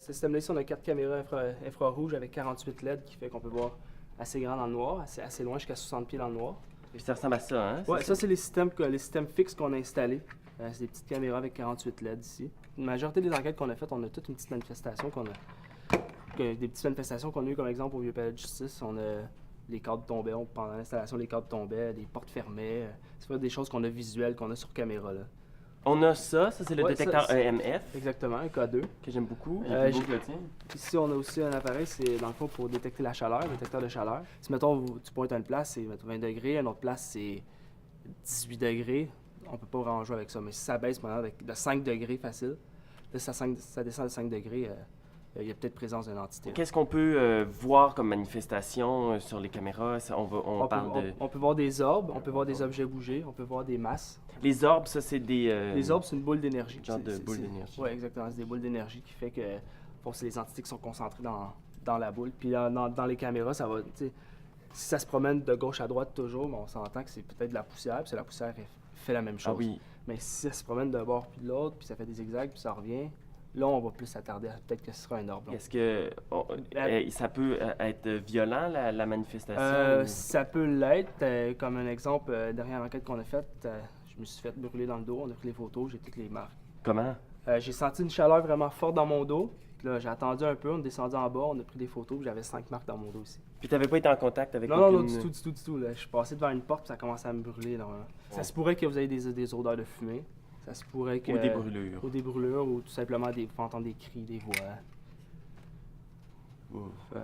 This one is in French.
Ce système-là, ici, on a 4 caméras infrarouges avec 48 LED qui fait qu'on peut voir assez grand dans le noir, assez loin, jusqu'à 60 pieds dans le noir. Et ça ressemble à ça, hein? Ouais, ça, c'est les systèmes fixes qu'on a installés. C'est des petites caméras avec 48 LED ici. La majorité des enquêtes qu'on a faites, on a toute une petite manifestation des petites manifestations qu'on a eues, comme exemple au Vieux Palais de Justice. On a les cadres tombaient, pendant l'installation, les cadres tombaient, des portes fermaient. C'est pas des choses qu'on a visuelles, qu'on a sur caméra, là. On a ça c'est le détecteur EMF. Exactement, un K2. Que j'aime beaucoup. Ici, on a aussi un appareil, c'est dans le fond pour détecter la chaleur, un détecteur de chaleur. Si, mettons, tu pointes à une place, c'est 20 degrés, à une autre place, c'est 18 degrés. On peut pas vraiment jouer avec ça, mais si ça baisse maintenant de 5 degrés facile, là, ça descend de 5 degrés, il y a peut-être présence d'une entité. Qu'est-ce qu'on peut voir comme manifestation sur les caméras? On peut voir des orbes, on peut voir des objets bouger, on peut voir des masses. Les orbes, ça, c'est des... Les orbes, c'est une boule d'énergie. Genre de boule d'énergie. Oui, exactement. C'est des boules d'énergie qui fait que c'est les entités qui sont concentrées dans la boule. Puis dans les caméras, ça va... Si ça se promène de gauche à droite toujours, on s'entend que c'est peut-être de la poussière, puis la poussière fait la même chose. Ah oui. Mais si ça se promène d'un bord puis de l'autre, puis ça fait des zigzags, puis ça revient, là, on va plus s'attarder à peut-être que ce sera un orbe. Est-ce que ça peut être violent, la manifestation? Ça peut l'être. Comme un exemple, derrière l'enquête qu'on a faite, je me suis fait brûler dans le dos, on a pris les photos, j'ai toutes les marques. Comment? J'ai senti une chaleur vraiment forte dans mon dos. Puis là, j'ai attendu un peu, on est descendu en bas, on a pris des photos, puis j'avais 5 marques dans mon dos aussi. Puis t'avais pas été en contact avec Non, du tout. Là. Je suis passé devant une porte, puis ça a commencé à me brûler. Là. Ça se pourrait que vous ayez des odeurs de fumée. Ça se pourrait que... Ou des brûlures. Ou des brûlures, ou tout simplement vous entendre des cris, des voix. Ouf. Ouais.